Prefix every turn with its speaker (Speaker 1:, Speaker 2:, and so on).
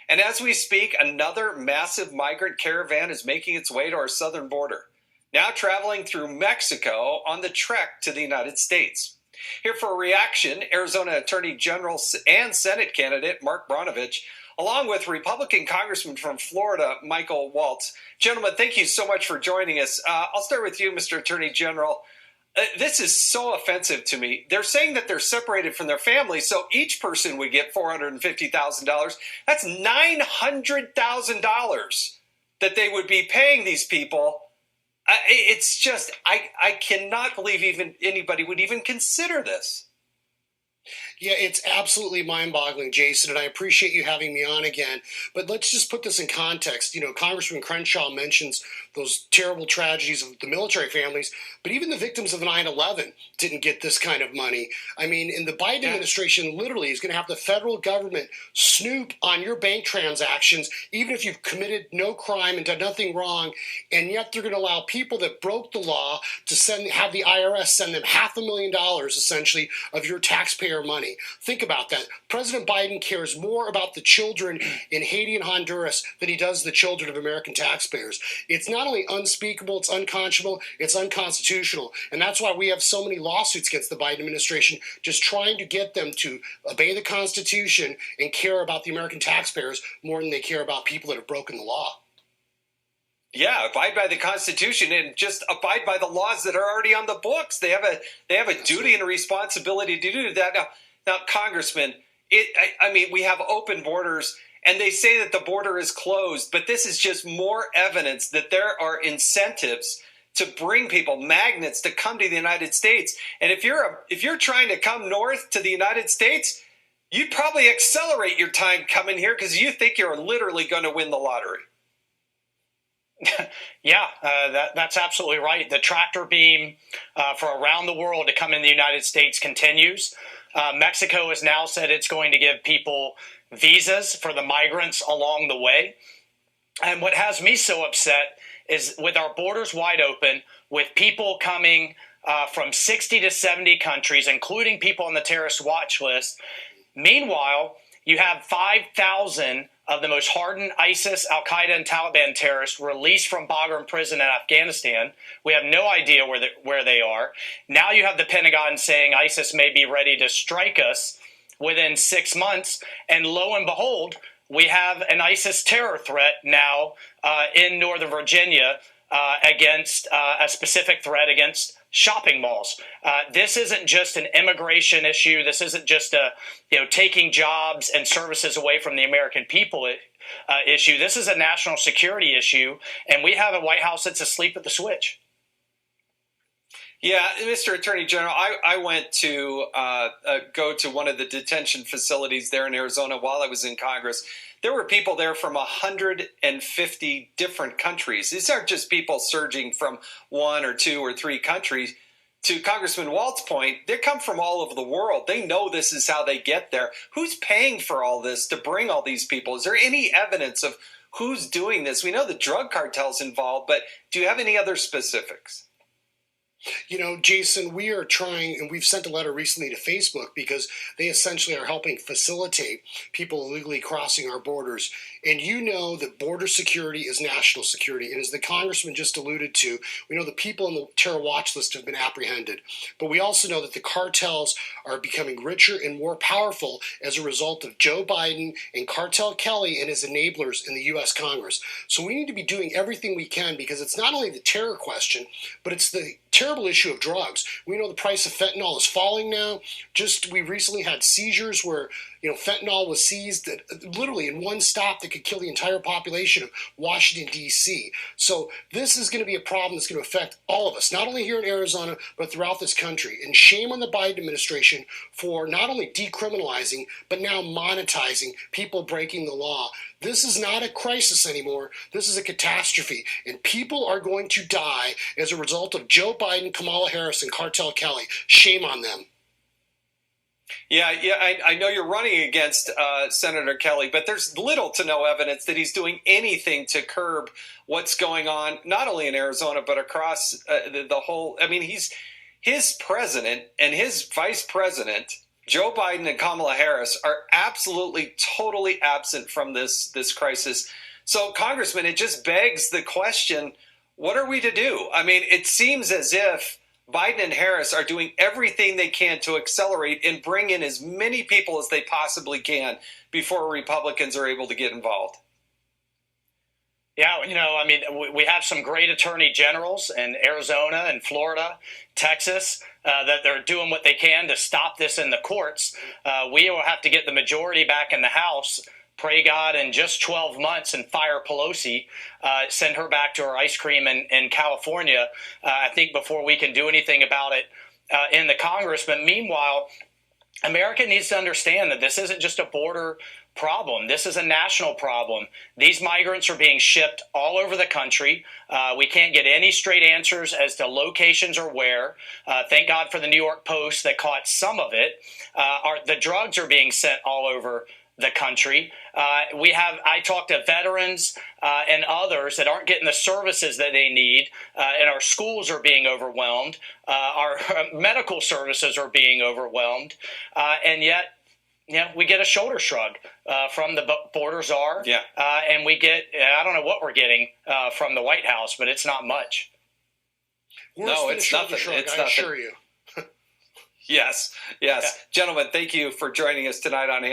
Speaker 1: And as we speak, another massive migrant caravan is making its way to our southern border, now traveling through Mexico on the trek to the United States. Here for a reaction, Arizona Attorney General and Senate candidate Mark Brnovich, along with Republican Congressman from Florida, Michael Walts. Gentlemen, thank you so much for joining us. I'll start with you, Mr. Attorney General. This is so offensive to me. They're saying that they're separated from their family, so each person would get $450,000. That's $900,000 that they would be paying these people. It's just, I cannot believe even anybody would even consider this.
Speaker 2: Yeah, it's absolutely mind-boggling, Jason, and I appreciate you having me on again. But let's just put this in context. You know, Congressman Crenshaw mentions those terrible tragedies of the military families, but even the victims of 9/11 didn't get this kind of money. I mean, in the Biden administration literally is going to have the federal government snoop on your bank transactions, even if you've committed no crime and done nothing wrong, and yet they're going to allow people that broke the law to have the IRS send them $500,000 essentially of your taxpayer money. Think about that. President Biden cares more about the children in Haiti and Honduras than he does the children of American taxpayers. It's not only unspeakable, it's unconscionable, it's unconstitutional. And that's why we have so many lawsuits against the Biden administration, just trying to get them to obey the Constitution and care about the American taxpayers more than they care about people that have broken the law.
Speaker 1: Yeah, abide by the Constitution and just abide by the laws that are already on the books. They have a duty and a responsibility to do that. Now, Congressman, I mean, we have open borders, and they say that the border is closed, but this is just more evidence that there are incentives to bring people, magnets, to come to the United States. And if you're trying to come north to the United States, you'd probably accelerate your time coming here because you think you're literally going to win the lottery.
Speaker 3: Yeah, that's absolutely right. The tractor beam for around the world to come in the United States continues. Mexico has now said it's going to give people visas for the migrants along the way. And what has me so upset is with our borders wide open, with people coming from 60 to 70 countries, including people on the terrorist watch list. Meanwhile, you have 5,000 of the most hardened ISIS, Al-Qaeda, and Taliban terrorists released from Bagram prison in Afghanistan. We have no idea where they are. Now you have the Pentagon saying ISIS may be ready to strike us within 6 months. And lo and behold, we have an ISIS terror threat now in Northern Virginia against a specific threat against shopping malls. This isn't just an immigration issue. This isn't just taking jobs and services away from the American people issue. This is a national security issue, and we have a White House that's asleep at the switch.
Speaker 1: Yeah, Mr. Attorney General, I went to go to one of the detention facilities there in Arizona while I was in Congress. There were people there from 150 different countries. These aren't just people surging from 1 or 2 or 3 countries. To Congressman Walt's point, they come from all over the world. They know this is how they get there. Who's paying for all this to bring all these people? Is there any evidence of who's doing this? We know the drug cartel's involved, but do you have any other specifics?
Speaker 2: You know, Jason, we are trying, and we've sent a letter recently to Facebook because they essentially are helping facilitate people illegally crossing our borders. And you know that border security is national security. And as the congressman just alluded to, we know the people on the terror watch list have been apprehended. But we also know that the cartels are becoming richer and more powerful as a result of Joe Biden and Cartel Kelly and his enablers in the U.S. Congress. So we need to be doing everything we can because it's not only the terror question, but it's the terrible issue of drugs. We know the price of fentanyl is falling now. We recently had seizures where fentanyl was seized literally in one stop that could kill the entire population of Washington, D.C. So this is going to be a problem that's going to affect all of us, not only here in Arizona, but throughout this country. And shame on the Biden administration for not only decriminalizing, but now monetizing people breaking the law. This is not a crisis anymore. This is a catastrophe. And people are going to die as a result of Joe Biden, Kamala Harris, and Cartel Kelly. Shame on them.
Speaker 1: Yeah, I know you're running against Senator Kelly, but there's little to no evidence that he's doing anything to curb what's going on, not only in Arizona, but across the whole. I mean, his president and his vice president, Joe Biden and Kamala Harris are absolutely, totally absent from this crisis. So, Congressman, it just begs the question, what are we to do? I mean, it seems as if Biden and Harris are doing everything they can to accelerate and bring in as many people as they possibly can before Republicans are able to get involved.
Speaker 3: Yeah, I mean, we have some great attorney generals in Arizona and Florida, Texas, that they're doing what they can to stop this in the courts. We will have to get the majority back in the House, pray God, in just 12 months and fire Pelosi, send her back to her ice cream in California, I think, before we can do anything about it in the Congress. But meanwhile, America needs to understand that this isn't just a border problem. This is a national problem. These migrants are being shipped all over the country. We can't get any straight answers as to locations or where. Thank God for the New York Post that caught some of it. The drugs are being sent all over the country. I talked to veterans and others that aren't getting the services that they need, and our schools are being overwhelmed. Our medical services are being overwhelmed, and yet, we get a shoulder shrug from the border czar, and we get, I don't know what we're getting from the White House, but it's not much.
Speaker 1: No, it's nothing. It's nothing.
Speaker 2: I assure you.
Speaker 1: Yes. Gentlemen, thank you for joining us tonight on